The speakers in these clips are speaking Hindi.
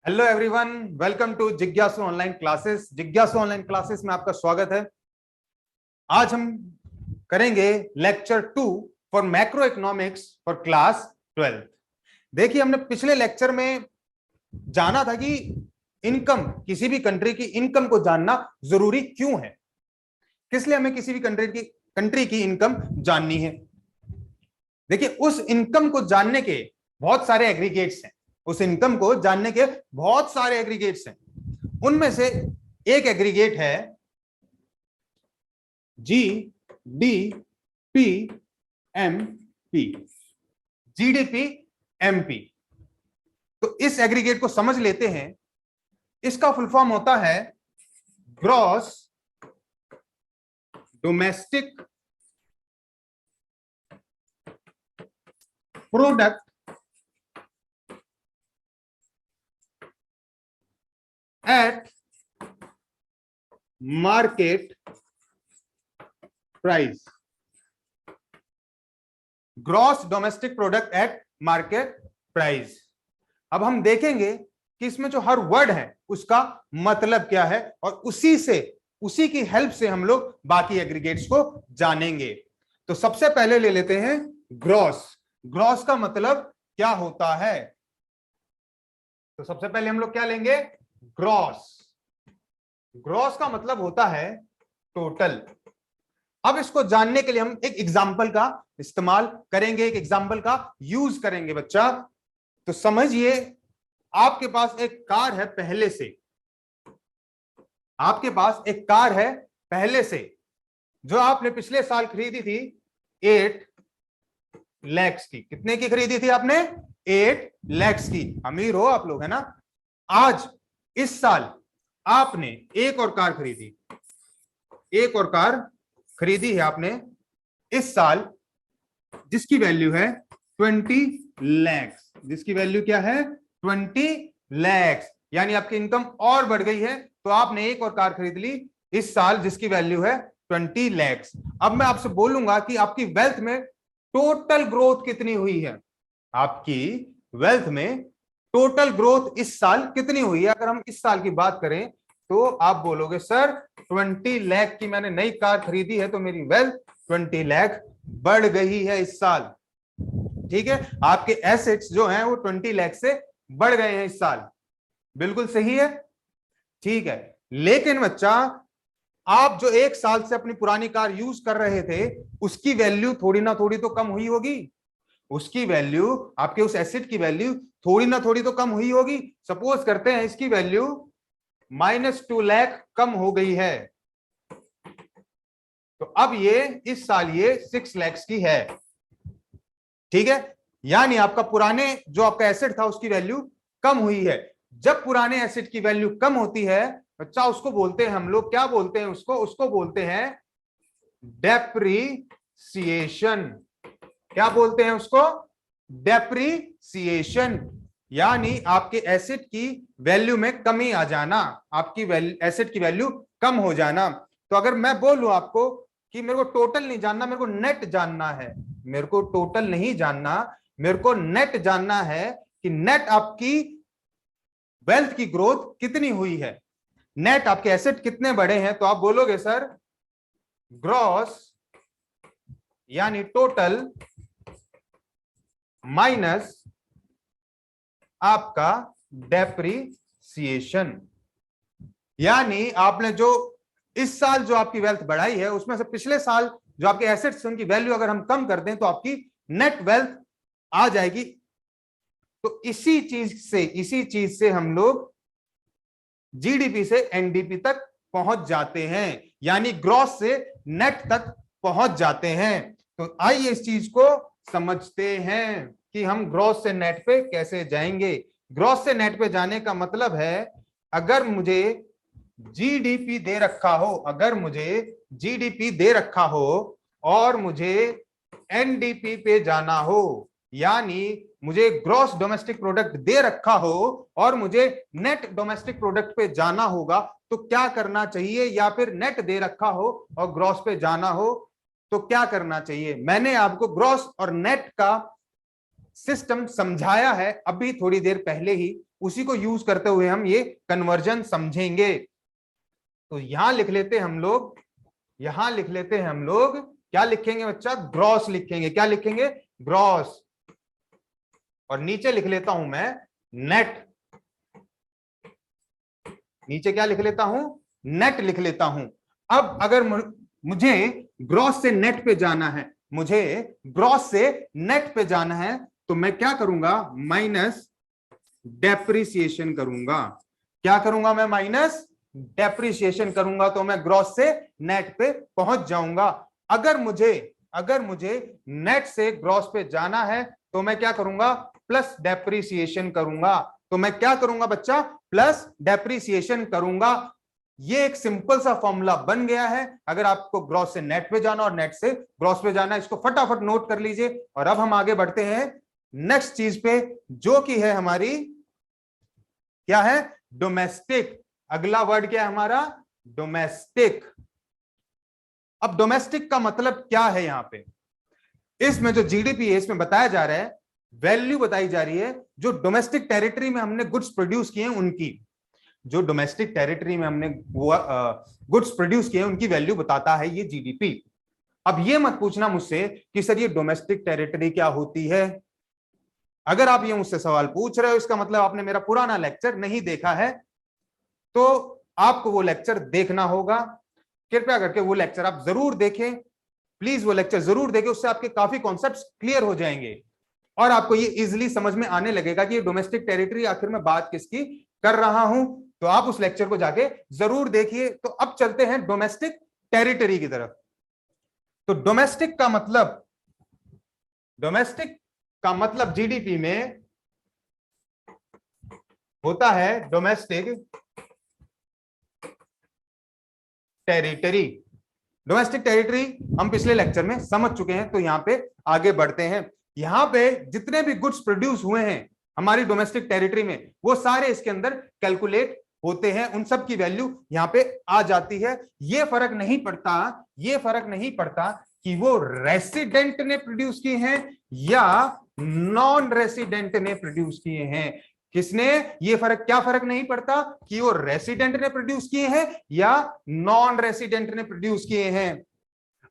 हेलो एवरीवन, वेलकम टू जिज्ञासु ऑनलाइन क्लासेस। जिज्ञासु ऑनलाइन क्लासेस में आपका स्वागत है। आज हम करेंगे lecture 2 for macro economics for class 12। देखिए, हमने पिछले लेक्चर में जाना था कि इनकम, किसी भी कंट्री की इनकम को जानना जरूरी क्यों है, किस लिए हमें किसी भी कंट्री की इनकम जाननी है। देखिए, उस इनकम को जानने के बहुत सारे एग्रीगेट्स हैं। उस इनकम को जानने के बहुत सारे एग्रीगेट्स हैं। उनमें से एक एग्रीगेट है GDPMP। GDPMP, तो इस एग्रीगेट को समझ लेते हैं। इसका फुल फॉर्म होता है gross domestic product at market price. Gross domestic product at market price. अब हम देखेंगे कि इसमें जो हर वर्ड है उसका मतलब क्या है, और उसी की हेल्प से हम लोग बाकी एग्रीगेट्स को जानेंगे। तो सबसे पहले ले लेते हैं ग्रॉस। ग्रॉस का मतलब क्या होता है? तो सबसे पहले हम लोग क्या लेंगे? ग्रॉस। ग्रॉस का मतलब होता है टोटल। अब इसको जानने के लिए हम एक एग्जाम्पल का इस्तेमाल करेंगे, एक एग्जाम्पल का यूज करेंगे बच्चा। तो समझिए, आपके पास एक कार है पहले से। आपके पास एक कार है पहले से, जो आपने पिछले साल खरीदी थी 8 लाख की। कितने की खरीदी थी आपने? 8 लाख की। अमीर हो आप लोग, है ना। आज इस साल आपने एक और कार खरीदी। एक और कार खरीदी है आपने इस साल, जिसकी वैल्यू है 20 लाख। जिसकी वैल्यू क्या है? 20 लाख। यानी आपकी इनकम और बढ़ गई है, तो आपने एक और कार खरीद ली इस साल जिसकी वैल्यू है 20 लाख। अब मैं आपसे बोलूंगा कि आपकी वेल्थ में टोटल ग्रोथ कितनी हुई है। आपकी वेल्थ में टोटल ग्रोथ इस साल कितनी हुई है? अगर हम इस साल की बात करें तो आप बोलोगे सर 20 लाख की मैंने नई कार खरीदी है, तो मेरी वेल्थ 20 लाख बढ़ गई है इस साल। ठीक है, आपके एसेट्स जो हैं वो 20 लाख से बढ़ गए हैं इस साल। बिल्कुल सही है, ठीक है। लेकिन बच्चा, आप जो एक साल से अपनी पुरानी कार यूज कर रहे थे, उसकी वैल्यू थोड़ी ना थोड़ी तो कम हुई होगी। उसकी वैल्यू, आपके उस एसेट की वैल्यू थोड़ी ना थोड़ी तो कम हुई होगी। सपोज करते हैं इसकी वैल्यू -2 लाख कम हो गई है, तो अब ये इस साल ये 6 लाख की है। ठीक है, यानी आपका पुराने जो आपका एसेट था उसकी वैल्यू कम हुई है। जब पुराने एसेट की वैल्यू कम होती है बच्चा, उसको बोलते हैं हम लोग, क्या बोलते हैं उसको बोलते हैं डेप्रिसिएशन। क्या बोलते हैं उसको? डेप्रिसिएशन। यानी आपके एसेट की वैल्यू में कमी आ जाना, आपकी एसेट की वैल्यू कम हो जाना। तो अगर मैं बोलूं आपको कि मेरे को टोटल नहीं जानना, मेरे को नेट जानना है, मेरे को टोटल नहीं जानना, मेरे को नेट जानना है कि नेट आपकी वेल्थ की ग्रोथ कितनी हुई है, नेट आपके एसेट कितने बड़े हैं, तो आप बोलोगे सर ग्रॉस यानी टोटल माइनस आपका डेप्रिसिएशन। यानी आपने जो इस साल जो आपकी वेल्थ बढ़ाई है, उसमें से पिछले साल जो आपके एसेट्स उनकी वैल्यू अगर हम कम कर दें तो आपकी नेट वेल्थ आ जाएगी। तो इसी चीज से हम लोग जीडीपी से एनडीपी तक पहुंच जाते हैं, यानी ग्रॉस से नेट तक पहुंच जाते हैं। तो आइए इस चीज को समझते हैं कि हम ग्रॉस से नेट पे कैसे जाएंगे। ग्रॉस से नेट पे जाने का मतलब है, अगर मुझे जीडीपी दे रखा हो, अगर मुझे जीडीपी दे रखा हो और मुझे एनडीपी पे जाना हो, यानी मुझे ग्रॉस डोमेस्टिक प्रोडक्ट दे रखा हो और मुझे नेट डोमेस्टिक प्रोडक्ट पे जाना होगा, तो क्या करना चाहिए? या फिर नेट दे रखा हो और ग्रॉस पे जाना हो तो क्या करना चाहिए? मैंने आपको ग्रॉस और नेट का सिस्टम समझाया है अभी थोड़ी देर पहले ही, उसी को यूज करते हुए हम ये कन्वर्जन समझेंगे। तो यहां लिख लेते हैं हम लोग, यहां लिख लेते हैं हम लोग, क्या लिखेंगे बच्चा? ग्रॉस लिखेंगे। क्या लिखेंगे? ग्रॉस। और नीचे लिख लेता हूं मैं नेट। नीचे क्या लिख लेता हूं? नेट लिख लेता हूं। अब अगर मुझे ग्रॉस से नेट पे जाना है, मुझे ग्रॉस से नेट पे जाना है, तो मैं क्या करूंगा? माइनस डेप्रिसिएशन करूंगा। क्या करूंगा मैं? माइनस डेप्रिसिएशन करूंगा, तो मैं ग्रॉस से नेट पे पहुंच जाऊंगा। अगर मुझे नेट से ग्रॉस पे जाना है, तो मैं क्या करूंगा? प्लस डेप्रिसिएशन करूंगा। तो मैं क्या करूंगा बच्चा? प्लस डेप्रिसिएशन करूंगा। ये एक सिंपल सा फॉर्मूला बन गया है। अगर आपको ग्रॉस से नेट पे जाना और नेट से ग्रॉस पे जाना, इसको फटाफट नोट कर लीजिए। और अब हम आगे बढ़ते हैं नेक्स्ट चीज पे, जो कि है हमारी, क्या है? डोमेस्टिक। अगला वर्ड क्या है हमारा? डोमेस्टिक। अब डोमेस्टिक का मतलब क्या है? यहां पे इसमें जो जीडीपी है, इसमें बताया जा रहा है, वैल्यू बताई जा रही है जो डोमेस्टिक टेरिटरी में हमने गुड्स प्रोड्यूस किए हैं उनकी। जो डोमेस्टिक टेरिटरी में हमने गुड्स प्रोड्यूस किए हैं उनकी वैल्यू बताता है ये जीडीपी। अब ये मत पूछना मुझसे कि सर ये डोमेस्टिक टेरिटरी क्या होती है। अगर आप ये मुझसे सवाल पूछ रहे हो, इसका मतलब आपने मेरा पुराना लेक्चर नहीं देखा है। तो आपको वो लेक्चर देखना होगा। कृपया करके वो लेक्चर आप जरूर देखें, प्लीज वो लेक्चर जरूर देखें। उससे आपके काफी कॉन्सेप्ट्स क्लियर हो जाएंगे और आपको ये इजीली समझ में आने लगेगा कि ये डोमेस्टिक टेरिटरी आखिर में बात किसकी कर रहा हूं। तो आप उस लेक्चर को जाके जरूर देखिए। तो अब चलते हैं डोमेस्टिक टेरिटरी की तरफ। तो डोमेस्टिक का मतलब जीडीपी में होता है डोमेस्टिक टेरिटरी। डोमेस्टिक टेरिटरी हम पिछले लेक्चर में समझ चुके हैं, तो यहां पे आगे बढ़ते हैं। यहां पे जितने भी गुड्स प्रोड्यूस हुए हैं हमारी डोमेस्टिक टेरिटरी में, वो सारे इसके अंदर कैलकुलेट होते हैं। उन सब की वैल्यू यहां पे आ जाती है। ये फर्क नहीं पड़ता कि वो रेसिडेंट ने प्रोड्यूस किए हैं या नॉन रेसिडेंट ने प्रोड्यूस किए हैं। किसने? ये क्या फर्क नहीं पड़ता कि वो रेसिडेंट ने प्रोड्यूस किए हैं या नॉन रेसिडेंट ने प्रोड्यूस किए हैं।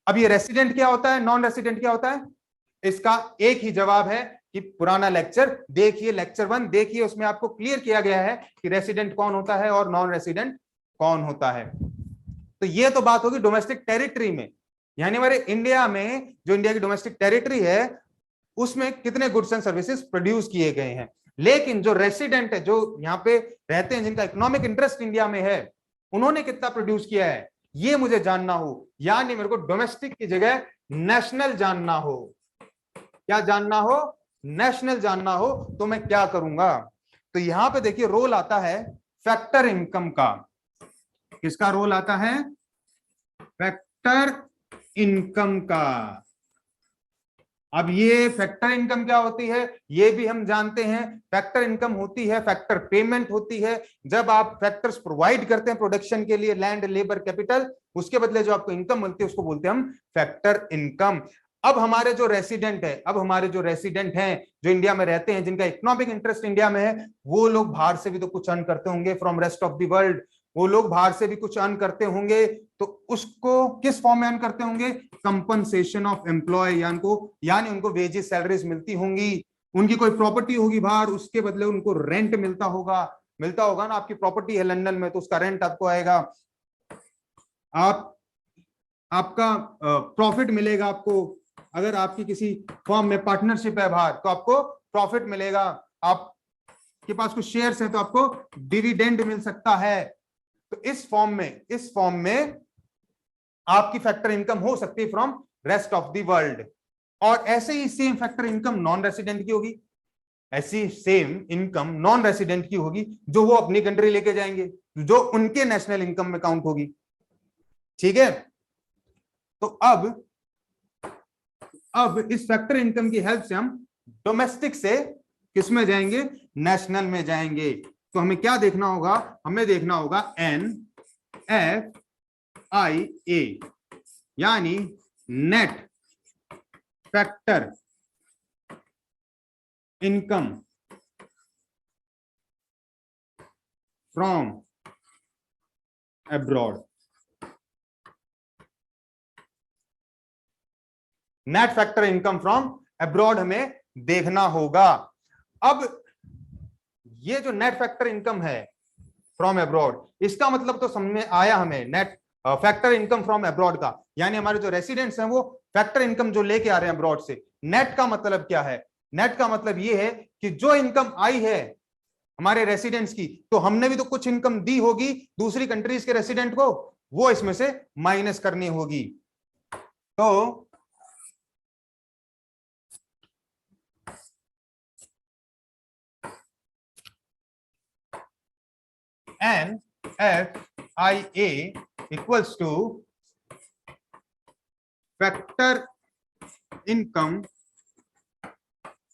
अब ये रेसिडेंट क्या होता है, नॉन रेसिडेंट क्या होता है? इसका एक ही जवाब है कि पुराना लेक्चर देखिए, लेक्चर 1 देखिए, उसमें आपको क्लियर किया गया है कि रेसिडेंट कौन होता है और नॉन रेसिडेंट कौन होता है। तो ये तो बात होगी डोमेस्टिक टेरिटरी में, यानी हमारे इंडिया में जो इंडिया की डोमेस्टिक टेरिटरी है उसमें कितने गुड्स एंड सर्विसेज प्रोड्यूस किए गए हैं। लेकिन जो रेसिडेंट है, जो यहाँ पे रहते हैं, जिनका इकोनॉमिक इंटरेस्ट इंडिया में है, उन्होंने कितना प्रोड्यूस किया है ये मुझे जानना हो। यानी मेरे को डोमेस्टिक की जगह नेशनल जानना हो। क्या जानना हो? नेशनल जानना हो। तो मैं क्या करूंगा? तो यहां पे देखिए रोल आता है फैक्टर इनकम का। किसका रोल आता है? फैक्टर इनकम का। अब ये फैक्टर इनकम क्या होती है ये भी हम जानते हैं। फैक्टर इनकम होती है, फैक्टर पेमेंट होती है। जब आप फैक्टर्स प्रोवाइड करते हैं प्रोडक्शन के लिए, लैंड, लेबर, कैपिटल, उसके बदले जो आपको इनकम मिलती है उसको बोलते हैं हम फैक्टर इनकम। अब हमारे जो रेसिडेंट हैं, जो इंडिया में रहते हैं, जिनका इकोनॉमिक इंटरेस्ट इंडिया में है, वो लोग बाहर से भी तो कुछ अर्न करते होंगे from rest of the world. वो लोग बाहर से भी कुछ अर्न करते होंगे, तो उसको किस फॉर्म में अर्न करते होंगे? कंपनसेशन ऑफ एम्प्लॉय, यानी उनको वेजेस, सैलरीज मिलती होंगी। उनकी कोई प्रॉपर्टी होगी बाहर, उसके बदले उनको रेंट मिलता होगा ना। आपकी प्रॉपर्टी है लंदन में, तो उसका रेंट आपको आएगा। आपका प्रॉफिट मिलेगा आपको। अगर आपकी किसी फॉर्म में पार्टनरशिप है बाहर, तो आपको प्रॉफिट मिलेगा। आपके पास कुछ शेयर्स हैं तो आपको डिविडेंड मिल सकता है। तो इस फॉर्म में आपकी फैक्टर इनकम हो सकती है from rest of the world. और ऐसे ही same factor income non resident की होगी। ऐसी सेम इनकम नॉन रेसिडेंट की होगी जो वो अपनी कंट्री लेके जाएंगे, जो उनके नेशनल इनकम में काउंट होगी। ठीक है। तो अब इस फैक्टर इनकम की हेल्प से हम डोमेस्टिक से किस में जाएंगे? नेशनल में जाएंगे। तो हमें क्या देखना होगा? हमें देखना होगा NFIA, यानी net factor income from abroad. Net factor income from abroad हमें देखना होगा। अब ये जो नेट फैक्टर इनकम है फ्रॉम अब्रॉड, इसका मतलब तो समझ में आया हमें, net factor income from abroad का, यानी हमारे जो रेसिडेंट्स हैं वो फैक्टर इनकम जो लेके आ रहे हैं अब्रॉड से। नेट का मतलब क्या है? नेट का मतलब ये है कि जो इनकम आई है हमारे रेसिडेंट्स की, तो हमने भी तो कुछ इनकम दी होगी दूसरी कंट्रीज के रेसिडेंट को, वो इसमें से माइनस करनी होगी। तो NFIA equals to factor income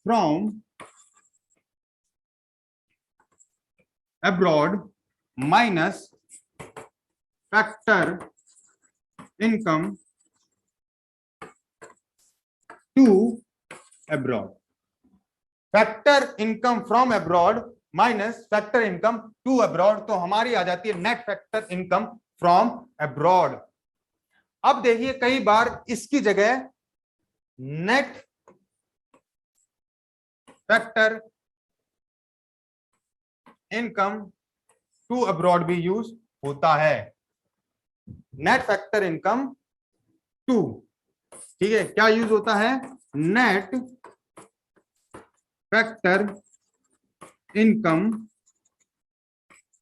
from abroad minus factor income to abroad. Factor income from abroad minus factor income to abroad, तो हमारी आ जाती है net factor income from abroad. अब देखिए कई बार इसकी जगह net factor income to abroad भी यूज होता है। नेट फैक्टर इनकम टू, ठीक है, क्या यूज होता है? Net factor income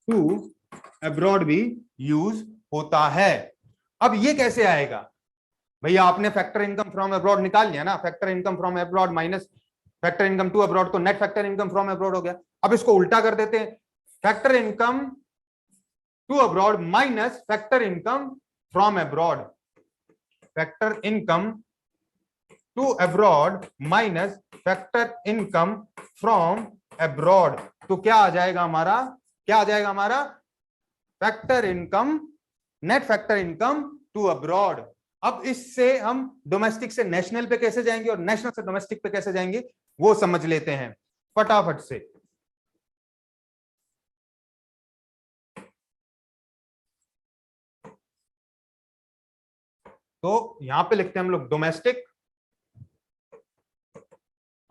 to abroad भी यूज होता है। अब ये कैसे आएगा भैया? आपने फैक्टर इनकम फ्रॉम अब्रॉड निकाल लिया ना, factor income from abroad minus factor income to abroad, तो net factor income from abroad हो गया। अब इसको उल्टा कर देते हैं, factor income to abroad minus factor income from abroad, factor income to abroad minus factor income from abroad, तो क्या आ जाएगा हमारा? क्या आ जाएगा हमारा? Factor income, net factor income to abroad. अब इससे हम डोमेस्टिक से नेशनल पे कैसे जाएंगे और नेशनल से डोमेस्टिक पे कैसे जाएंगे वो समझ लेते हैं फटाफट से। तो यहां पे लिखते हैं हम लोग डोमेस्टिक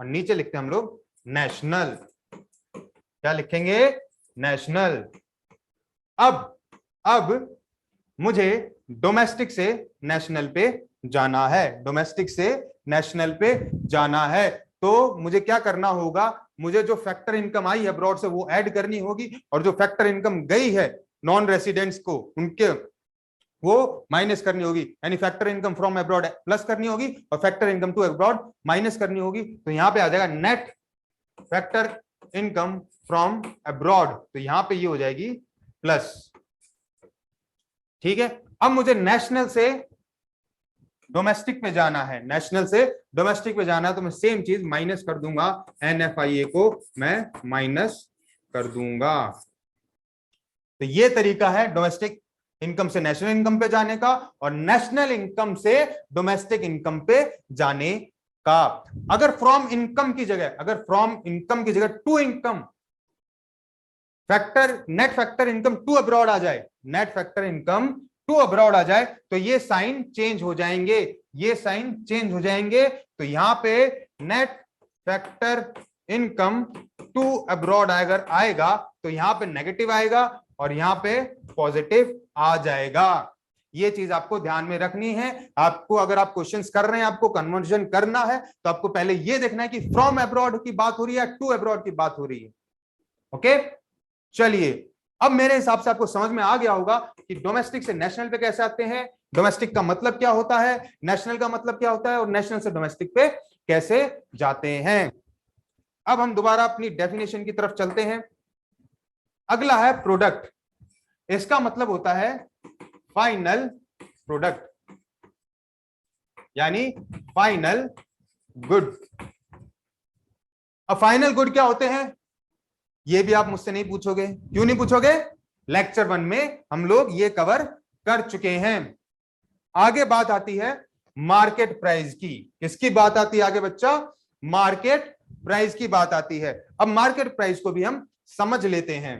और नीचे लिखते हैं हम लोग नेशनल। क्या लिखेंगे? नेशनल। अब मुझे डोमेस्टिक से नेशनल पे जाना है, डोमेस्टिक से नेशनल पे जाना है, तो मुझे क्या करना होगा? मुझे जो फैक्टर इनकम आई है अब्रॉड से वो ऐड करनी होगी, और जो फैक्टर इनकम गई है नॉन रेसिडेंट्स को उनके वो माइनस करनी होगी, यानी factor income from abroad plus करनी होगी और factor income to abroad minus करनी होगी। तो यहां पे आ जाएगा net factor income from abroad, तो यहां पे ये हो जाएगी प्लस। ठीक है, अब मुझे नेशनल से डोमेस्टिक पे जाना है, नेशनल से डोमेस्टिक पे जाना है, तो मैं सेम चीज माइनस कर दूंगा, NFIA को मैं माइनस कर दूंगा। तो ये तरीका है डोमेस्टिक इनकम से नेशनल इनकम पे जाने का और नेशनल इनकम से डोमेस्टिक इनकम पे जाने का। अगर फ्रॉम इनकम की जगह, अगर फ्रॉम इनकम की जगह to income factor, net factor income to abroad आ जाए, net factor income to abroad आ जाए, तो ये साइन चेंज हो जाएंगे, ये साइन चेंज हो जाएंगे। तो यहां पे net factor income to abroad अगर आएगा तो यहां पे नेगेटिव आएगा और यहां पे पॉजिटिव आ जाएगा। ये चीज आपको ध्यान में रखनी है। आपको अगर आप क्वेश्चंस कर रहे हैं, आपको कन्वर्जन करना है, तो आपको पहले ये देखना है कि फ्रॉम अब्रॉड की बात हो रही है, टू अब्रॉड की बात हो रही है। ओके, चलिए, अब मेरे हिसाब से आपको समझ में आ गया होगा कि डोमेस्टिक से नेशनल पे कैसे आते हैं, डोमेस्टिक का मतलब क्या होता है, नेशनल का मतलब क्या होता है, और नेशनल से डोमेस्टिक पे कैसे जाते हैं। अब हम दोबारा अपनी डेफिनेशन की तरफ चलते हैं। अगला है प्रोडक्ट, इसका मतलब होता है फाइनल प्रोडक्ट, यानी फाइनल गुड। अब फाइनल गुड क्या होते हैं ये भी आप मुझसे नहीं पूछोगे। क्यों नहीं पूछोगे? लेक्चर 1 में हम लोग ये कवर कर चुके हैं। आगे बात आती है मार्केट प्राइस की। किसकी बात आती है आगे बच्चा? मार्केट प्राइस की बात आती है। अब मार्केट प्राइस को भी हम समझ लेते हैं।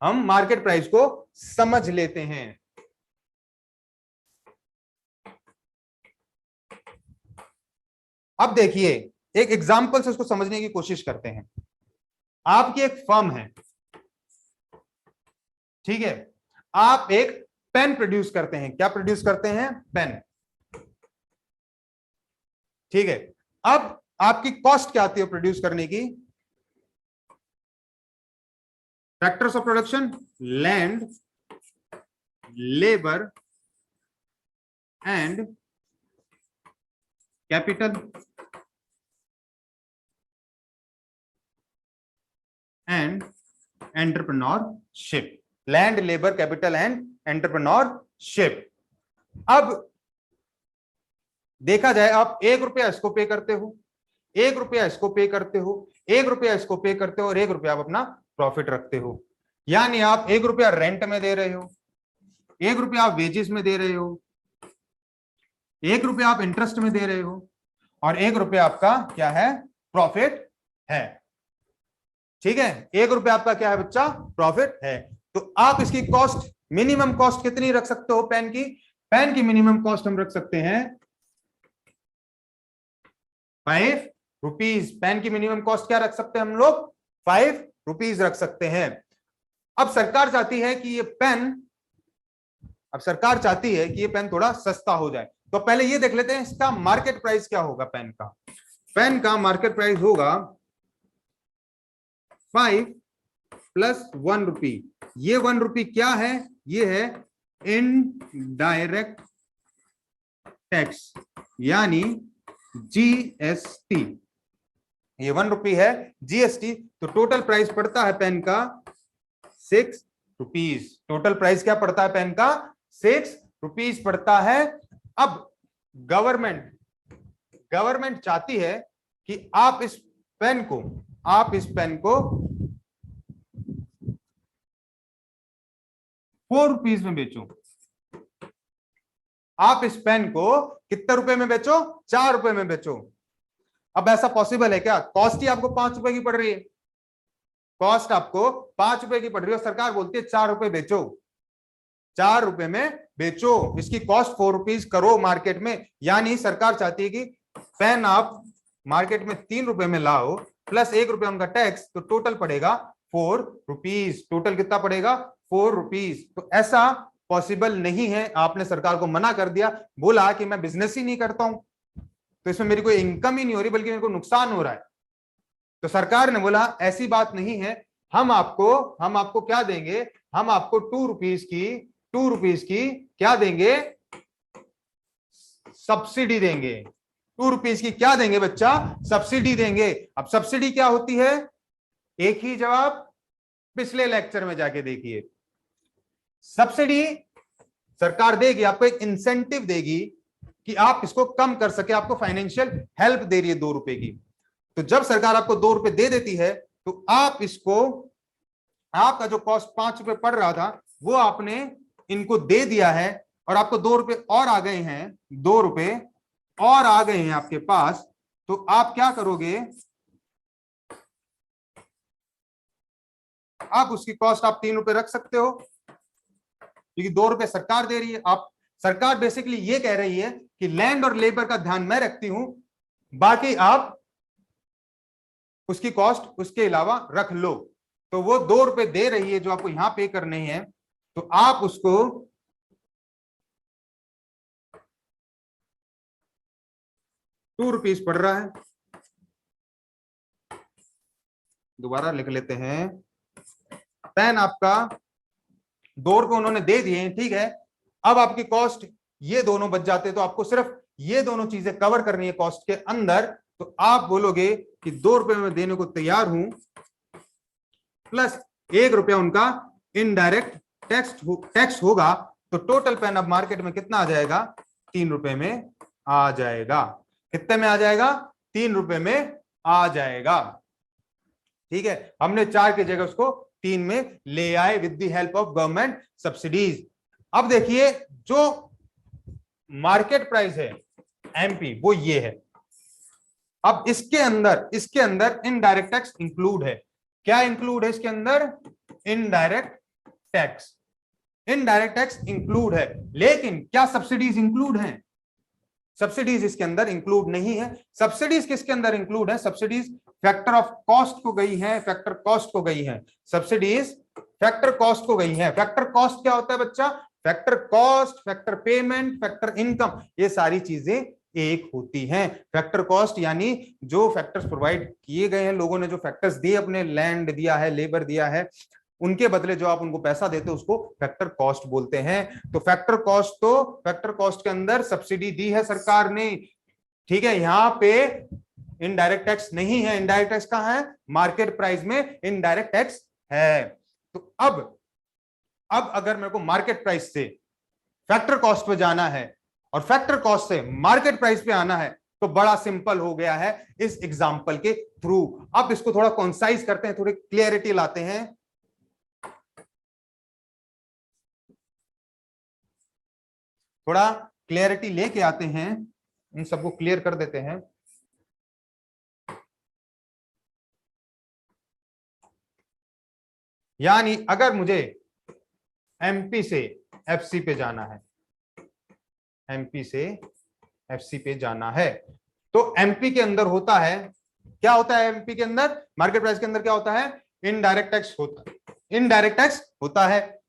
हम मार्केट प्राइस को समझ लेते हैं। अब देखिए एक एग्जांपल से उसको समझने की कोशिश करते हैं। आपकी एक फर्म है, ठीक है, आप एक पेन प्रोड्यूस करते हैं। क्या प्रोड्यूस करते हैं? पेन। ठीक है, अब आपकी कॉस्ट क्या आती है प्रोड्यूस करने की? Factors of production, land, labour and capital and entrepreneurship. Land, labour, capital and entrepreneurship. अब देखा जाए, आप 1 रुपया इसको पे करते हो, 1 रुपया इसको पे करते हो, 1 रुपया इसको पे करते हो और 1 रुपया आप अपना प्रॉफिट रखते हो। यानी आप 1 रुपया रेंट में दे रहे हो, 1 रुपया आप वेजेस में दे रहे हो, 1 रुपया आप इंटरेस्ट में दे रहे हो और 1 रुपया आपका क्या है? प्रॉफिट है। ठीक है, 1 रुपया आपका क्या है बच्चा? प्रॉफिट है। तो आप इसकी कॉस्ट, मिनिमम कॉस्ट कितनी रख सकते हो पेन की? पेन की मिनिमम कॉस्ट हम रख सकते हैं 5 रुपीज। पेन की मिनिमम कॉस्ट क्या रख सकते हैं हम लोग? 5 रुपीज रख सकते हैं। अब सरकार चाहती है कि ये पेन, अब सरकार चाहती है कि ये पेन थोड़ा सस्ता हो जाए, तो पहले ये देख लेते हैं इसका मार्केट प्राइस क्या होगा। पेन का, पेन का मार्केट प्राइस होगा 5 + 1 रुपी। ये 1 रुपी क्या है? ये है इनडायरेक्ट टैक्स यानी जीएसटी। ये 1 रुपी है जीएसटी। तो टोटल प्राइस पड़ता है पेन का 6 रुपीज। टोटल प्राइस क्या पड़ता है पेन का? 6 रुपीज पड़ता है। अब गवर्नमेंट चाहती है कि आप इस पेन को 4 रुपीज में बेचो। आप इस पेन को कितने रुपए में बेचो? 4 रुपए में बेचो। अब ऐसा पॉसिबल है क्या? कॉस्ट ही आपको 5 रुपए की पड़ रही है, कॉस्ट आपको 5 रुपए की पड़ रही है, सरकार बोलती है 4 रुपए बेचो, 4 रुपए में बेचो। इसकी कॉस्ट 4 रुपीज करो मार्केट में। यानी सरकार चाहती है कि पेन आप मार्केट में 3 रुपए में लाओ प्लस 1 रुपया उनका टैक्स, तो टोटल पड़ेगा 4 रुपीज। टोटल कितना पड़ेगा? 4 रुपीज। तो ऐसा पॉसिबल नहीं है। आपने सरकार को मना कर दिया, बोला कि मैं बिजनेस ही नहीं करता हूं, तो इसमें मेरी कोई इनकम ही नहीं हो रही बल्कि मेरे को नुकसान हो रहा है। तो सरकार ने बोला ऐसी बात नहीं है, हम आपको क्या देंगे? हम आपको 2 रुपीज की क्या देंगे? सब्सिडी देंगे। 2 रुपीज की क्या देंगे बच्चा? सब्सिडी देंगे। अब सब्सिडी क्या होती है? एक ही जवाब पिछले लेक्चर में जाके देखिए। सब्सिडी सरकार देगी, आपको एक इंसेंटिव देगी कि आप इसको कम कर सके, आपको फाइनेंशियल हेल्प दे रही है 2 रुपए की। तो जब सरकार आपको 2 रुपए दे देती है तो आप इसको, आपका जो कॉस्ट 5 रुपए पड़ रहा था वो आपने इनको दे दिया है और आपको 2 रुपए और आ गए हैं, 2 रुपए और आ गए हैं आपके पास। तो आप क्या करोगे? आप उसकी कॉस्ट आप 3 रुपए रख सकते हो क्योंकि 2 रुपए सरकार दे रही है। आप, सरकार बेसिकली ये कह रही है कि लैंड और लेबर का ध्यान मैं रखती हूं, बाकी आप उसकी कॉस्ट उसके अलावा रख लो। तो वो 2 रुपए दे रही है जो आपको यहां पे करने हैं, तो आप उसको 2 रुपीज पड़ रहा है। दोबारा लिख लेते हैं। पेन आपका 2 रुपए उन्होंने दे दिए हैं, ठीक है। अब आपकी कॉस्ट ये दोनों बच जाते, तो आपको सिर्फ ये दोनों चीजें कवर करनी है कॉस्ट के अंदर। तो आप बोलोगे कि 2 रुपए में देने को तैयार हूं प्लस 1 रुपया उनका इनडायरेक्ट टैक्स होगा। तो टोटल पेन अब मार्केट में कितना आ जाएगा? 3 रुपए में आ जाएगा। कितने में आ जाएगा? 3 रुपए में आ जाएगा। ठीक है, हमने 4 की जगह उसको 3 में ले आए with the help of government subsidies. अब देखिए जो मार्केट प्राइस है एमपी वो ये है। अब इसके अंदर इनडायरेक्ट टैक्स इंक्लूड है। क्या इंक्लूड है इसके अंदर? Indirect tax, indirect tax include है, लेकिन क्या सब्सिडीज इंक्लूड हैं? सब्सिडीज इसके अंदर इंक्लूड नहीं है। सब्सिडीज किसके अंदर इंक्लूड है? सब्सिडीज फैक्टर ऑफ कॉस्ट को गई है, फैक्टर कॉस्ट को गई है, सब्सिडीज फैक्टर कॉस्ट को गई है। फैक्टर कॉस्ट क्या होता है बच्चा? Factor cost, factor payment, factor income, ये सारी चीजें एक होती हैं। फैक्टर कॉस्ट यानी जो फैक्टर्स प्रोवाइड किए गए हैं, लोगों ने जो फैक्टर्स दिए, अपने लैंड दिया है, लेबर दिया है, उनके बदले जो आप उनको पैसा देते हो उसको फैक्टर कॉस्ट बोलते हैं। तो फैक्टर कॉस्ट के अंदर सब्सिडी दी है सरकार ने, ठीक है। यहां पे इनडायरेक्ट टैक्स नहीं है। इनडायरेक्ट टैक्स कहां है? मार्केट प्राइस में इनडायरेक्ट टैक्स है। तो अब अगर मेरे को मार्केट प्राइस से फैक्टर कॉस्ट पे जाना है और फैक्टर कॉस्ट से मार्केट प्राइस पे आना है, तो बड़ा सिंपल हो गया है इस एग्जांपल के थ्रू। अब इसको थोड़ा कॉन्साइज करते हैं, थोड़ी क्लियरिटी लाते हैं। थोड़ा क्लियरिटी लेके आते हैं, इन सबको क्लियर कर देते हैं। यानी अगर मुझे एमपी से एफसी पे जाना है, एमपी से एफसी पे जाना है, तो एमपी के अंदर होता है, क्या होता है एमपी के अंदर? मार्केट प्राइस के अंदर क्या होता है? इनडायरेक्ट टैक्स होता है, इनडायरेक्ट टैक्स होता है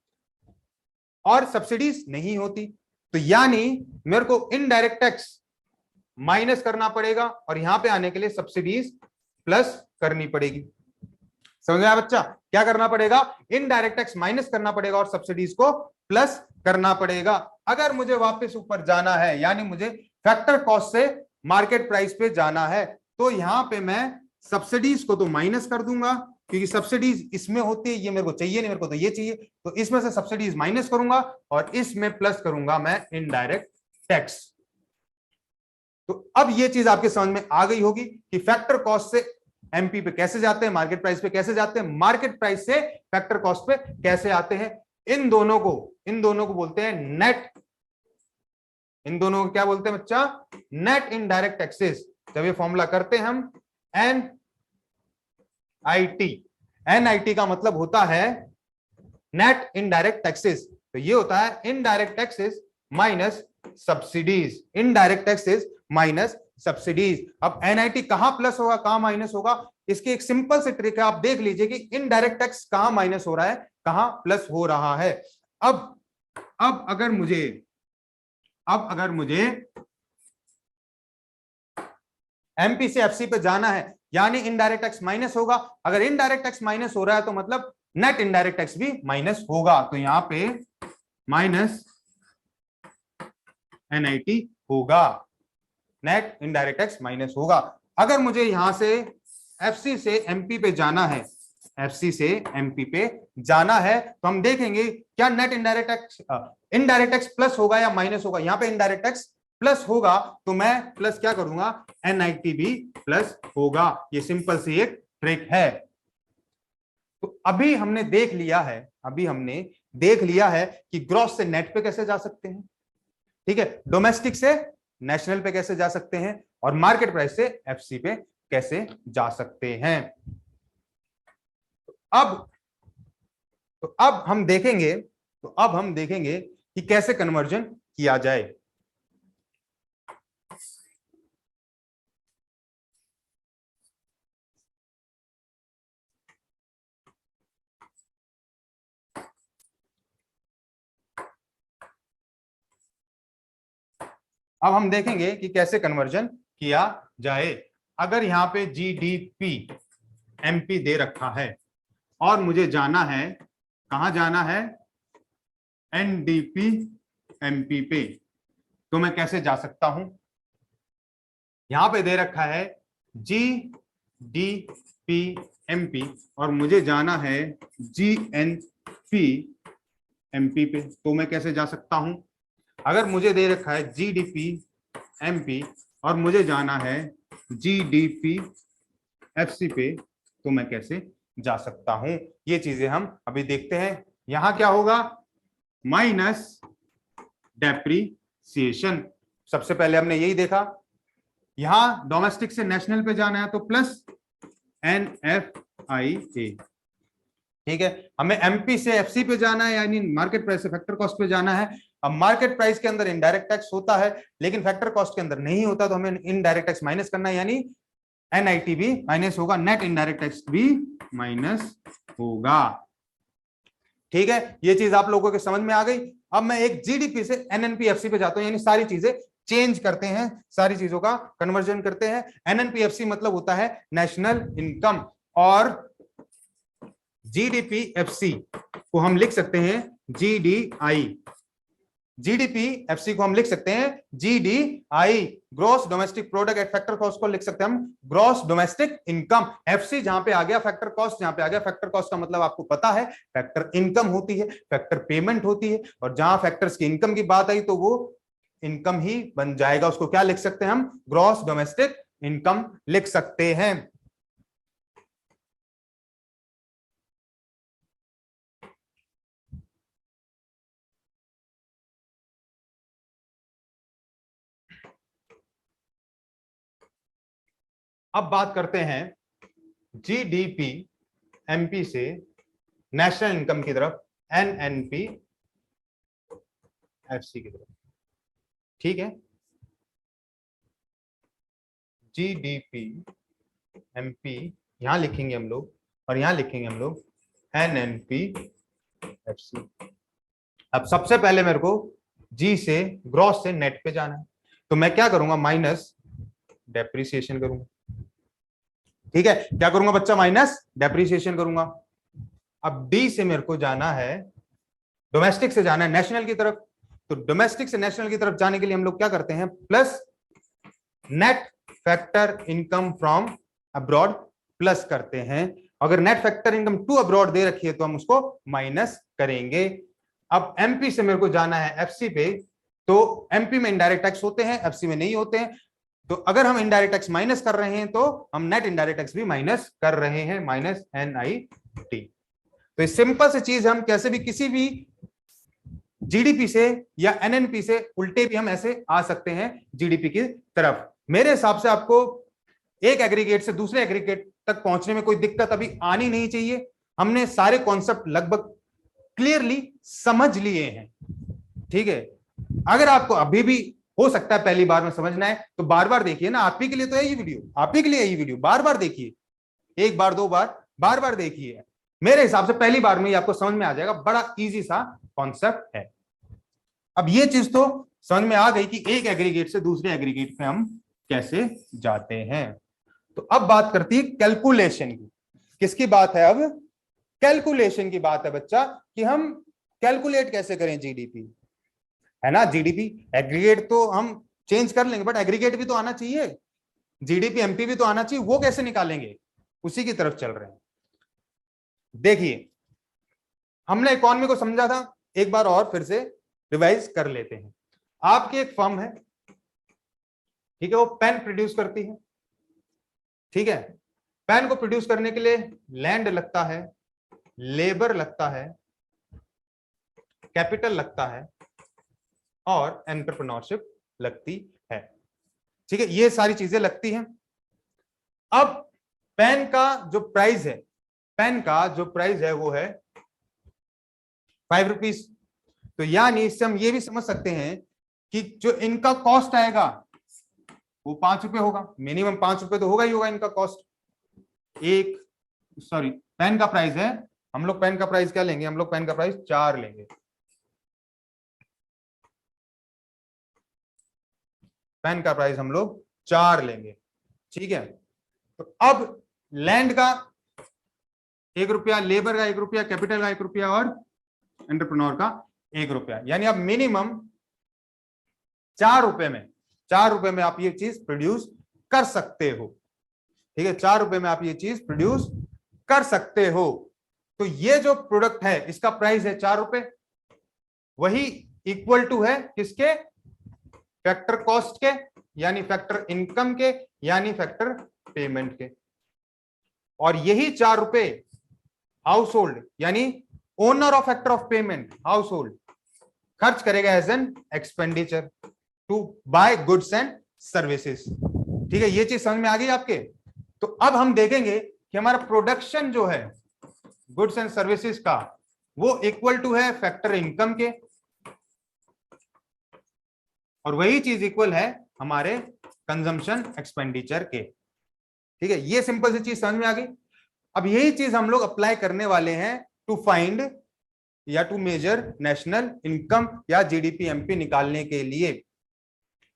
और सब्सिडीज नहीं होती। तो यानी मेरे को इनडायरेक्ट टैक्स माइनस करना पड़ेगा और यहां पे आने के लिए सब्सिडीज प्लस करनी पड़ेगी। समझ आया बच्चा? क्या करना पड़ेगा? इनडायरेक्ट टैक्स माइनस करना पड़ेगा और सब्सिडीज को प्लस करना पड़ेगा। अगर मुझे वापस ऊपर जाना है, यानी मुझे फैक्टर कॉस्ट से मार्केट प्राइस पे जाना है, तो यहां पे मैं सब्सिडीज को तो माइनस कर दूंगा, क्योंकि सब्सिडीज इसमें होती है, ये मेरे को चाहिए नहीं, मेरे को तो ये चाहिए, तो इसमें से सब्सिडीज माइनस करूंगा और इसमें प्लस करूंगा मैं इनडायरेक्ट टैक्स। तो अब ये चीज आपके समझ में आ गई होगी कि फैक्टर कॉस्ट से एमपी पे कैसे जाते हैं, मार्केट प्राइस पे कैसे जाते हैं, मार्केट प्राइस से फैक्टर कॉस्ट पे कैसे आते हैं। इन दोनों को बोलते हैं नेट, इन दोनों को क्या बोलते हैं बच्चा? Net indirect taxes. जब ये फॉर्मूला करते हैं हम एनआईटी का मतलब होता है नेट इनडायरेक्ट टैक्सेस। तो ये होता है indirect taxes minus subsidies, indirect taxes minus subsidies. अब एनआईटी कहां प्लस होगा, कहां माइनस होगा, इसकी एक सिंपल सी ट्रिक है, आप देख लीजिए कि इनडायरेक्ट टैक्स कहां माइनस हो रहा है, कहां प्लस हो रहा है। अब अगर मुझे एमपी से एफसी पे जाना है, यानी इनडायरेक्ट टैक्स माइनस होगा। अगर इनडायरेक्ट टैक्स माइनस हो रहा है तो मतलब नेट इनडायरेक्ट टैक्स भी माइनस होगा। तो यहां पे माइनस एनआईटी होगा, नेट इनडायरेक्ट टैक्स माइनस होगा। अगर मुझे यहां से एफसी से एमपी पे जाना है, एफसी से एमपी पे जाना है, तो हम देखेंगे क्या नेट इनडायरेक्ट टैक्स प्लस होगा या माइनस होगा। यहां पे इनडायरेक्ट टैक्स प्लस होगा, तो मैं प्लस क्या करूंगा, एनआईटी भी प्लस होगा। ये सिंपल सी एक ट्रिक है। तो अभी हमने देख लिया है कि ग्रॉस से नेट पे कैसे जा सकते हैं, ठीक है, डोमेस्टिक से नेशनल पे कैसे जा सकते हैं, और मार्केट प्राइस से एफसी पे कैसे जा सकते हैं। अब हम देखेंगे कि कैसे कन्वर्जन किया जाए। अब हम देखेंगे कि कैसे कन्वर्जन किया जाए। अगर यहां पे जीडीपी एमपी दे रखा है और मुझे जाना है, कहां जाना है, एनडीपी एमपी पे, तो मैं कैसे जा सकता हूं। यहां पे दे रखा है जीडीपी एमपी और मुझे जाना है जीएनपी एमपी पे, तो मैं कैसे जा सकता हूं। अगर मुझे दे रखा है जीडीपी एमपी और मुझे जाना है जीडीपी एफसी पे, तो मैं कैसे जा सकता हूं। ये चीजें हम अभी देखते हैं। यहां क्या होगा, माइनस डेप्रीसिएशन। सबसे पहले हमने यही देखा, यहां डोमेस्टिक से नेशनल पे जाना है तो प्लस एनएफआईए, ठीक है, हमें एमपी से एफसी पे जाना है, यानी मार्केट प्राइस से फैक्टर कॉस्ट पे जाना है। अब मार्केट प्राइस के अंदर इनडायरेक्ट टैक्स होता है लेकिन फैक्टर कॉस्ट के अंदर नहीं होता, तो हमें इनडायरेक्ट टैक्स माइनस करना है, यानी एनआईटी भी माइनस होगा, नेट इनडायरेक्ट टैक्स भी माइनस होगा। ठीक है, ये चीज आप लोगों के समझ में आ गई। अब मैं एक जीडीपी से एनएनपीएफसी पे जाता हूं, यानी सारी चीजें चेंज करते हैं, सारी चीजों का कन्वर्जन करते हैं। एनएनपीएफसी मतलब होता है नेशनल इनकम, और जीडीपीएफसी को हम लिख सकते हैं जीडीआई। जीडीपीएफसी को हम लिख सकते हैं GDI, gross domestic product at factor cost को लिख सकते हैं हम ग्रॉस डोमेस्टिक इनकम। एफसी जहां पे आ गया, फैक्टर कॉस्ट जहां पे आ गया, फैक्टर कॉस्ट का मतलब आपको पता है फैक्टर इनकम होती है, फैक्टर पेमेंट होती है, और जहां फैक्टर्स की इनकम की बात आई तो वो इनकम ही बन जाएगा, उसको क्या लिख सकते हैं हम, ग्रॉस डोमेस्टिक इनकम लिख सकते हैं। अब बात करते हैं जीडीपी एमपी से नेशनल इनकम की तरफ, एनएनपी एफसी की तरफ। ठीक है, जीडीपी एमपी यहां लिखेंगे हम लोग, और यहां लिखेंगे हम लोग एनएनपी एफसी। अब सबसे पहले मेरे को जी से ग्रॉस से नेट पे जाना है, तो मैं क्या करूंगा, माइनस डेप्रिसिएशन करूंगा। ठीक है, क्या करूंगा बच्चा, माइनस डेप्रिसिएशन करूंगा। अब डी से मेरे को जाना है, डोमेस्टिक से जाना है नेशनल की तरफ, तो डोमेस्टिक से नेशनल की तरफ जाने के लिए हम लोग क्या करते हैं, plus net factor income from abroad plus करते हैं। अगर net factor income to abroad दे रखी है तो हम उसको माइनस करेंगे। अब एमपी से मेरे को जाना है एफसी पे, तो एमपी में इनडायरेक्ट टैक्स होते हैं, एफसी में नहीं होते हैं, तो अगर हम इनडायरेक्ट टैक्स माइनस कर रहे हैं तो हम नेट इनडायरेक्ट टैक्स भी माइनस कर रहे हैं, माइनस एनआईटी। तो इस सिंपल से चीज हम कैसे भी किसी भी जीडीपी से या एनएनपी से उल्टे भी हम ऐसे आ सकते हैं जीडीपी की तरफ। मेरे हिसाब से आपको एक एग्रीगेट से दूसरे एग्रीगेट तक पहुंचने में कोई दिक्कत अभी आनी नहीं चाहिए। हमने सारे कॉन्सेप्ट लगभग क्लियरली समझ लिए हैं। ठीक है, अगर आपको अभी भी हो सकता है पहली बार में समझना है तो बार बार देखिए ना, आप ही के लिए तो है ये वीडियो, आप ही के लिए है ये वीडियो, बार बार देखिए, एक बार दो बार, बार बार देखिए। मेरे हिसाब से पहली बार में ही आपको समझ में आ जाएगा, बड़ा इजी सा कॉन्सेप्ट है। अब ये चीज तो समझ में आ गई कि एक एग्रीगेट से दूसरे एग्रीगेट पे हम कैसे जाते हैं। तो अब बात करती है कैलकुलेशन की। किसकी बात है अब, कैलकुलेशन की बात है बच्चा, कि हम कैलकुलेट कैसे करें जीडीपी, है ना। जीडीपी एग्रीगेट तो हम चेंज कर लेंगे, बट एग्रीगेट भी तो आना चाहिए, जीडीपी एमपी भी तो आना चाहिए, वो कैसे निकालेंगे, उसी की तरफ चल रहे हैं। देखिए, हमने इकोनॉमी को समझा था, एक बार और फिर से रिवाइज कर लेते हैं। आपकी एक फर्म है, ठीक है, वो पेन प्रोड्यूस करती है। ठीक है, पेन को प्रोड्यूस करने के लिए लैंड लगता है, लेबर लगता है, कैपिटल लगता है, और एंटरप्रेन्योरशिप लगती है। ठीक है, ये सारी चीजें लगती हैं। अब पेन का जो प्राइस है, पेन का जो प्राइस है वो है 5 रुपीज। तो यानी इससे हम ये भी समझ सकते हैं कि जो इनका कॉस्ट आएगा वो 5 रुपए होगा, मिनिमम 5 रुपए तो होगा ही होगा इनका कॉस्ट। एक सॉरी, पेन का प्राइस है, हम लोग पेन का प्राइस क्या लेंगे, हम लोग पेन का प्राइस 4 लेंगे। पेन का प्राइस हम लोग 4 लेंगे। ठीक है, तो अब लैंड का 1 रुपया, लेबर का 1 रुपया, कैपिटल का 1 रुपया, और एंटरप्रेन्योर का 1 रुपया, यानी अब मिनिमम 4 रुपए में, 4 रुपए में आप ये चीज प्रोड्यूस कर सकते हो। ठीक है, 4 रुपए में आप ये चीज प्रोड्यूस कर सकते हो। तो ये जो प्रोडक्ट है इसका प्राइस है 4 रुपए, वही इक्वल टू है किसके, फैक्टर कॉस्ट के, यानी फैक्टर इनकम के, यानी फैक्टर पेमेंट के। और यही 4 रुपए हाउस होल्ड यानी owner of factor of payment, household खर्च करेगा as an expenditure to buy goods and services. ठीक है, ये चीज समझ में आ गई आपके। तो अब हम देखेंगे कि हमारा प्रोडक्शन जो है गुड्स एंड सर्विसेज का वो इक्वल टू है फैक्टर इनकम के, और वही चीज इक्वल है हमारे कंजम्पशन एक्सपेंडिचर के। ठीक है, ये सिंपल सी चीज समझ में आ गई। अब यही चीज हम लोग अप्लाई करने वाले हैं टू फाइंड या टू मेजर नेशनल इनकम या जीडीपी एमपी निकालने के लिए।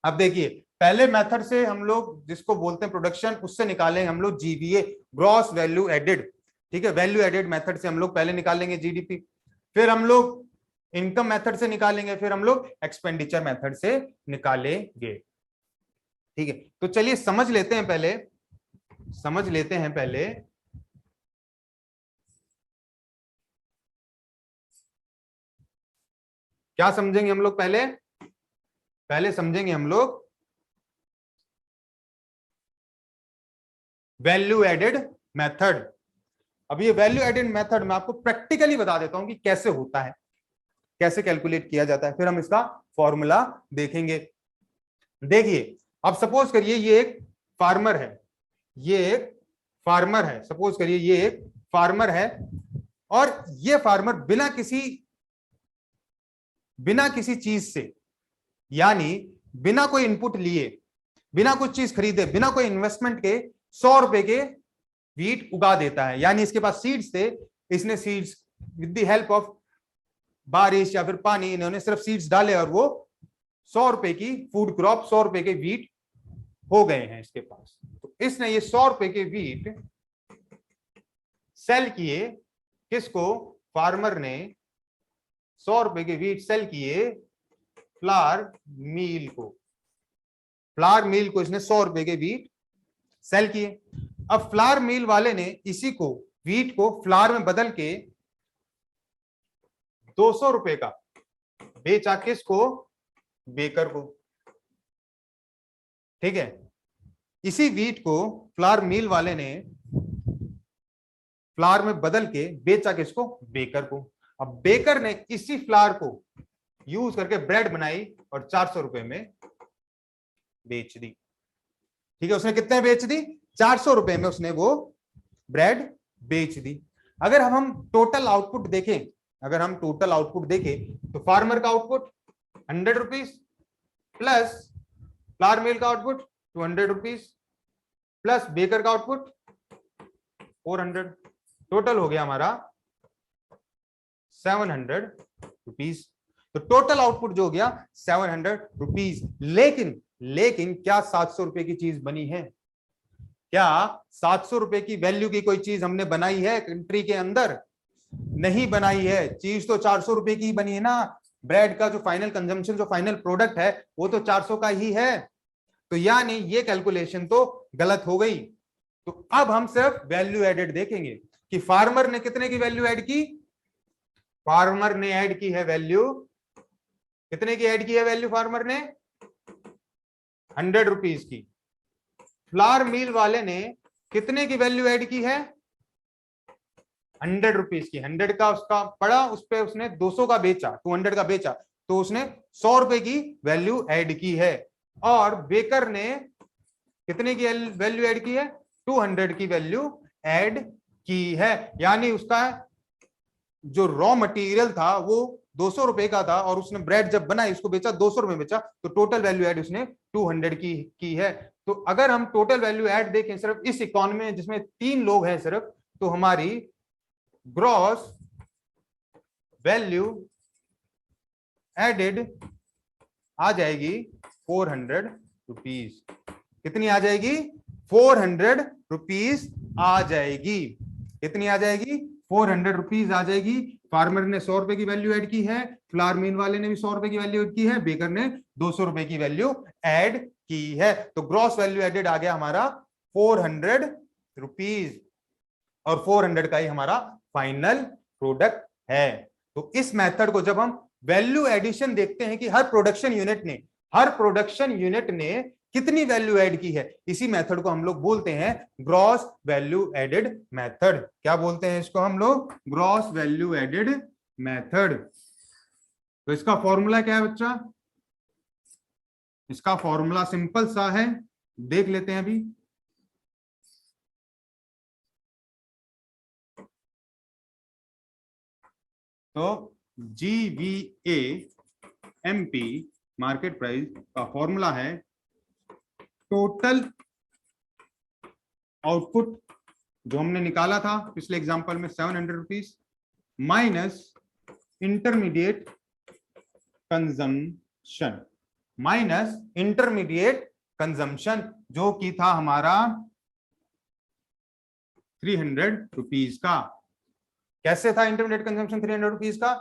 अब देखिए, पहले मेथड से हम लोग जिसको बोलते हैं प्रोडक्शन, उससे निकालेंगे हम लोग जीवीए, ग्रॉस वैल्यू एडेड। ठीक है, वैल्यू एडेड मेथड से हम लोग पहले निकालेंगे जीडीपी, फिर हम लोग इनकम मेथड से निकालेंगे, फिर हम लोग एक्सपेंडिचर मेथड से निकालेंगे। ठीक है, तो चलिए समझ लेते हैं पहले क्या समझेंगे हम लोग। पहले समझेंगे हम लोग वैल्यू एडेड मेथड। अब ये वैल्यू एडेड मेथड मैं आपको प्रैक्टिकली बता देता हूं कि कैसे होता है, कैसे कैलकुलेट किया जाता है, फिर हम इसका फॉर्मूला देखेंगे। देखिए, अब सपोज करिए ये एक फार्मर है, सपोज करिए ये एक फार्मर है, और ये फार्मर बिना किसी चीज से, यानी बिना कोई इनपुट लिए, बिना कुछ चीज खरीदे, बिना कोई इन्वेस्टमेंट के 100 रुपए के वीट उगा देता है। यानी इसके पास सीड्स थे, इसने seeds with the help of बारिश या फिर पानी, इन्होंने सिर्फ सीड्स डाले और वो 100 रुपए की फूड क्रॉप, 100 रुपए के वीट हो गए हैं इसके पास। तो इसने ये 100 रुपए के वीट सेल किए किसको, फार्मर ने 100 रुपए के वीट सेल किए फ्लावर मिल को, इसने 100 रुपए के वीट सेल किए। अब फ्लावर मिल वाले ने इसी को, वीट को फ्लावर में बदल के 200 रुपए का बेचा किसको, बेकर को। ठीक है, इसी वीट को फ्लावर मिल वाले ने फ्लावर में बदल के बेचा किसको, बेकर को। अब बेकर ने इसी फ्लावर को यूज करके ब्रेड बनाई और 400 रुपए में बेच दी। ठीक है, उसने कितने बेच दी, 400 रुपए में उसने वो ब्रेड बेच दी। अगर हम टोटल आउटपुट देखें, तो फार्मर का आउटपुट 100 रुपीज प्लस फ्लावर मिल का आउटपुट 200 रुपीज प्लस बेकर का आउटपुट 400, टोटल हो गया हमारा 700 रुपीज। तो टोटल आउटपुट जो हो गया 700 रुपीज। लेकिन क्या 700 रुपए की चीज बनी है, क्या 700 रुपए की वैल्यू की कोई चीज हमने बनाई है कंट्री के अंदर, नहीं बनाई है। चीज तो 400 रुपए की ही बनी है ना, ब्रेड का जो फाइनल कंजम्पशन, जो फाइनल प्रोडक्ट है वो तो 400 का ही है। तो यानी ये कैलकुलेशन तो गलत हो गई। तो अब हम सिर्फ वैल्यू एडेड देखेंगे कि फार्मर ने कितने की वैल्यू ऐड की, फार्मर ने ऐड की है वैल्यू, कितने की ऐड की है वैल्यू, फार्मर ने 100 रुपीज की। फ्लावर मिल वाले ने कितने की वैल्यू ऐड की है, 100 रुपीज की। 100 का उसका पड़ा, उस पे उसने 200 का बेचा, 200 का बेचा, तो उसने 100 रुपए की वैल्यू ऐड की है। और बेकर ने कितने की वैल्यू ऐड की है, 200 की वैल्यू ऐड की है। यानी उसका जो रॉ मटेरियल था वो 200 रुपए का था, और उसने ब्रेड जब बनाई उसको बेचा 200 रुपए बेचा, तो टोटल वैल्यू ऐड उसने 200 की है। तो अगर हम टोटल वैल्यू ऐड देखें सिर्फ इस इकोनॉमी में जिसमें 3 लोग हैं सिर्फ, तो हमारी ग्रॉस वैल्यू एडेड आ जाएगी 400 रुपीज। कितनी आ जाएगी, 400 रुपीज आ जाएगी। कितनी आ जाएगी, 400 रुपीज आ जाएगी। फार्मर ने 100 रुपए की वैल्यू ऐड की है, फ्लावर मिल वाले ने भी 100 रुपए की वैल्यू ऐड की है, बेकर ने 200 रुपए की वैल्यू ऐड की है। तो ग्रॉस वैल्यू एडेड आ गया हमारा 400 रुपीज, और 400 का ही हमारा फाइनल प्रोडक्ट है। तो इस मेथड को जब हम वैल्यू एडिशन देखते हैं कि हर प्रोडक्शन यूनिट ने कितनी वैल्यू ऐड की है, इसी मेथड को हम लोग बोलते हैं ग्रॉस वैल्यू एडेड मेथड। क्या बोलते हैं इसको हम लोग, ग्रॉस वैल्यू एडेड मेथड। तो इसका फॉर्मूला क्या है बच्चा, इसका फॉर्मूला सिंपल सा है, देख लेते हैं अभी। तो GVA MP मार्केट प्राइस का फॉर्मूला है टोटल आउटपुट जो हमने निकाला था पिछले एग्जांपल में 700 रुपीज माइनस इंटरमीडिएट कंजम्पशन जो कि था हमारा 300 रुपीज का। कैसे था इंटरमीडिएट कंजम्पशन 300 रुपीज का?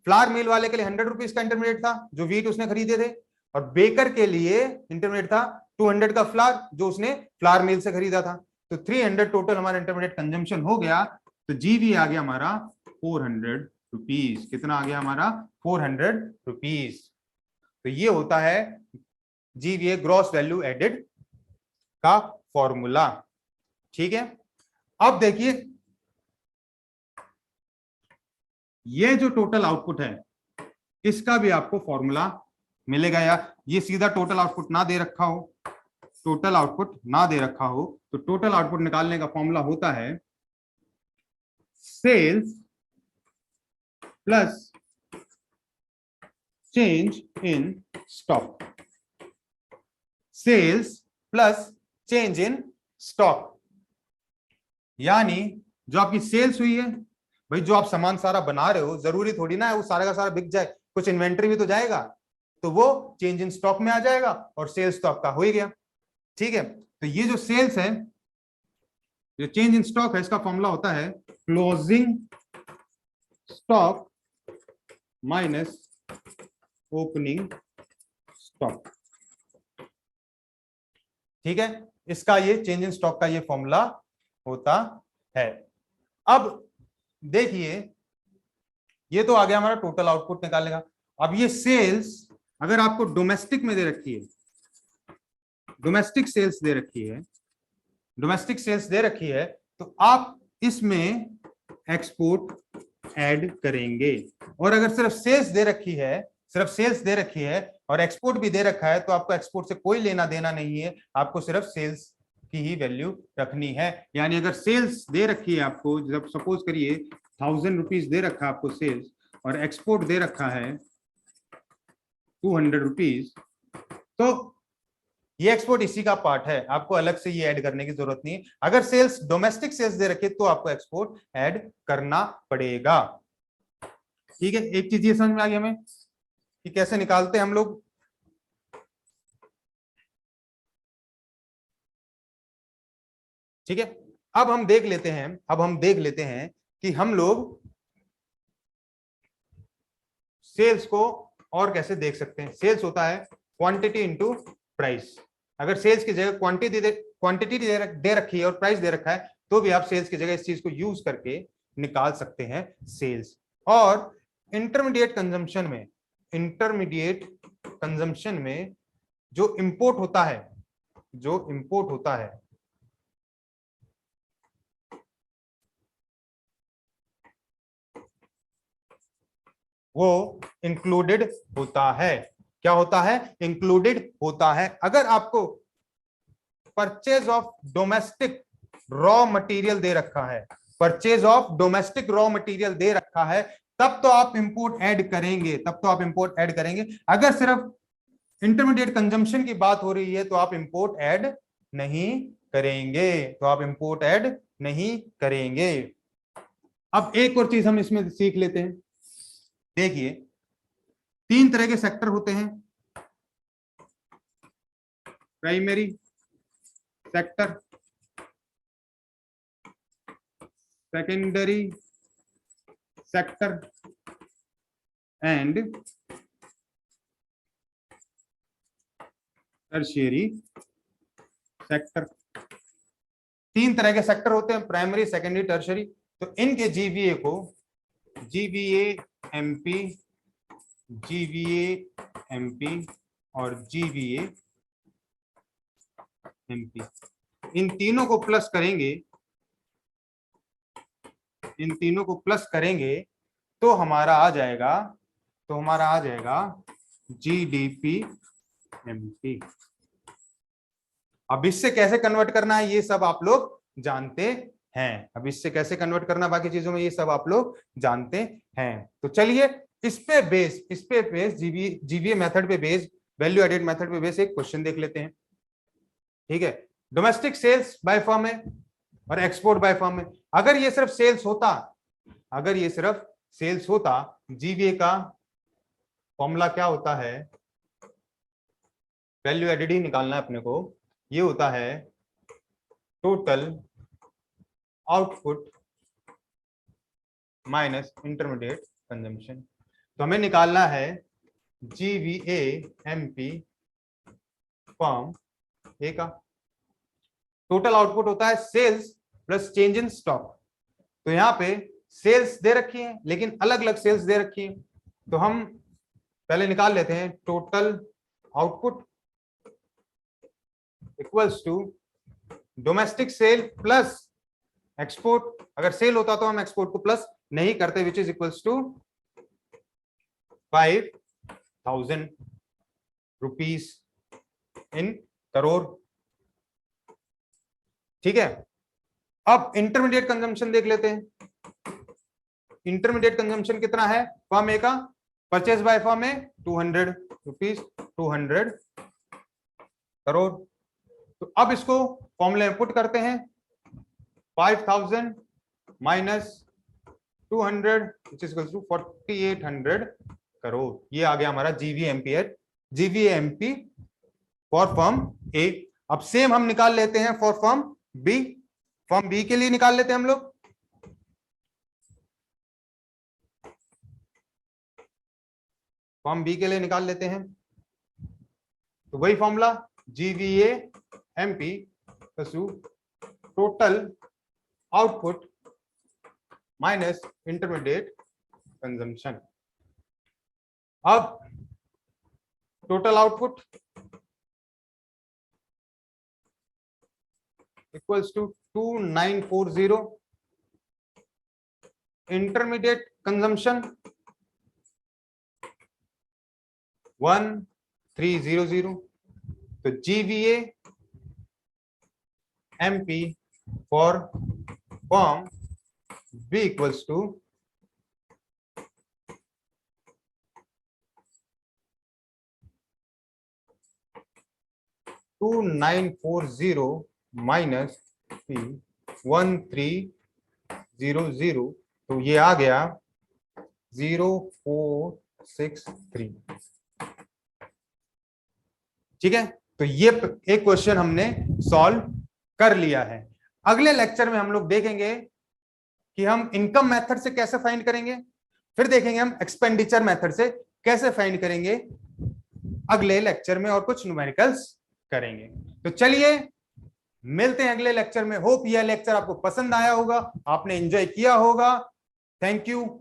फ्लावर मिल वाले के लिए 100 रुपीज का इंटरमीडिएट था जो व्हीट उसने खरीदे थे, और बेकर के लिए इंटरमीडिएट था 200 का फ्लावर जो उसने फ्लावर मिल से खरीदा था। तो 300 टोटल हमारा इंटरमीडिएट कंजम्पशन हो गया। तो जीवी आ गया हमारा 400 रुपीज। कितना आ गया हमारा? 400 रुपीज। तो ये होता है जीवीए ग्रॉस वैल्यू एडेड का फॉर्मूला। ठीक है, अब देखिए ये जो टोटल आउटपुट है इसका भी आपको फॉर्मूला मिलेगा। या ये सीधा टोटल आउटपुट ना दे रखा हो, टोटल आउटपुट ना दे रखा हो तो टोटल आउटपुट निकालने का फॉर्मूला होता है sales plus change in stock. Sales plus change in stock यानी जो आपकी सेल्स हुई है, भाई जो आप सामान सारा बना रहे हो जरूरी थोड़ी ना है वो सारा का सारा बिक जाए, कुछ इन्वेंटरी भी तो जाएगा, तो वो चेंज इन स्टॉक में आ जाएगा और सेल्स तो आपका हो ही गया। ठीक है, तो ये जो सेल्स है, जो चेंज इन स्टॉक है, इसका फॉर्मूला होता है closing stock minus opening stock. ठीक है, इसका ये चेंज इन स्टॉक का ये फॉर्मूला होता है। अब देखिए ये तो आ गया हमारा टोटल आउटपुट निकालने का। अब ये सेल्स अगर आपको डोमेस्टिक में दे रखी है, डोमेस्टिक सेल्स दे रखी है, डोमेस्टिक सेल्स दे रखी है, तो आप इसमें एक्सपोर्ट ऐड करेंगे। और अगर सिर्फ सेल्स दे रखी है, सिर्फ सेल्स दे रखी है और एक्सपोर्ट भी दे रखा है, तो आपको एक्सपोर्ट से कोई लेना देना नहीं है, आपको सिर्फ सेल्स की ही वैल्यू रखनी है। यानी अगर सेल्स दे रखी है आपको, जब सपोज करिए 1000 रुपीज दे रखा है आपको सेल्स और एक्सपोर्ट दे रखा है 200 रुपीज, तो ये एक्सपोर्ट इसी का पार्ट है, आपको अलग से ये ऐड करने की जरूरत नहीं है। अगर सेल्स डोमेस्टिक सेल्स दे रखे तो आपको एक्सपोर्ट ऐड करना पड़ेगा। ठीक है, एक चीज ये समझ में आ गई हमें कि कैसे निकालते हैं हम लोग। ठीक है, अब हम देख लेते हैं कि हम लोग सेल्स को और कैसे देख सकते हैं। सेल्स होता है क्वांटिटी इनटू प्राइस। अगर सेल्स की जगह क्वांटिटी दे रखी है और प्राइस दे रखा है, तो भी आप सेल्स की जगह इस चीज को यूज करके निकाल सकते हैं सेल्स। और इंटरमीडिएट कंजम्पशन में जो इंपोर्ट होता है, वो इंक्लूडेड होता है। क्या होता है? इंक्लूडेड होता है। अगर आपको purchase of domestic raw material दे रखा है, purchase of domestic raw material दे रखा है, तब तो आप इंपोर्ट ऐड करेंगे, अगर सिर्फ इंटरमीडिएट कंजम्पशन की बात हो रही है तो आप इंपोर्ट ऐड नहीं करेंगे। अब एक और चीज हम इसमें सीख लेते हैं। देखिए 3 तरह के सेक्टर होते हैं, primary sector, secondary sector and tertiary sector. 3 तरह के सेक्टर होते हैं, प्राइमरी, सेकेंडरी, टर्शियरी। तो इनके जीवीए को जीवीए एमपी और जीवीए एमपी, इन तीनों को प्लस करेंगे तो हमारा आ जाएगा जीडीपी एमपी। अब इससे कैसे कन्वर्ट करना है ये सब आप लोग जानते हैं। अब इससे कैसे कन्वर्ट करना बाकी चीजों में, ये सब आप लोग जानते हैं। तो चलिए इस पे बेस जीवीए मेथड पे बेस, वैल्यू एडेड मेथड पे बेस एक क्वेश्चन देख लेते हैं। ठीक है, डोमेस्टिक सेल्स बाय फर्म है और एक्सपोर्ट बाय फर्म है। अगर ये सिर्फ सेल्स होता, जीवीए का फॉर्मूला क्या होता है, वैल्यू एडेड ही निकालना है अपने को। ये होता है total output minus intermediate consumption. तो हमें निकालना है जीवीए एमपी फर्म ए का। टोटल आउटपुट होता है sales plus change in stock. तो यहां पे सेल्स दे रखी है लेकिन अलग अलग सेल्स दे रखी है, तो हम पहले निकाल लेते हैं total output equals to domestic sale plus export. अगर सेल होता तो हम एक्सपोर्ट को प्लस नहीं करते, which is equals to 5,000 rupees in crore. ठीक है, अब इंटरमीडिएट कंजम्पशन देख लेते हैं। इंटरमीडिएट कंजम्पशन कितना है फर्म ए का, purchase by firm A 200 rupees, 200 crore. तो अब इसको फॉर्मूले में पुट करते हैं, 5,000 minus 200 which is equal to 4,800 crore. ये आ गया हमारा जीवीएमपी फॉर फर्म ए। अब सेम हम निकाल लेते हैं for firm B. Firm B के लिए निकाल लेते हैं हम लोग। फर्म बी के लिए निकाल लेते हैं, तो वही formula GVMP total output minus intermediate consumption. अब total output equals to 2940, intermediate consumption 1300। तो GVA MP for firm B equals to 2940 minus 1300, तो ये आ गया 0463। ठीक है, तो ये एक क्वेश्चन हमने सॉल्व कर लिया है। अगले लेक्चर में हम लोग देखेंगे कि हम इनकम मेथड से कैसे फाइंड करेंगे, फिर देखेंगे हम एक्सपेंडिचर मेथड से कैसे फाइंड करेंगे अगले लेक्चर में, और कुछ न्यूमेरिकल्स करेंगे। तो चलिए मिलते हैं अगले लेक्चर में। होप यह लेक्चर आपको पसंद आया होगा, आपने एंजॉय किया होगा। Thank you.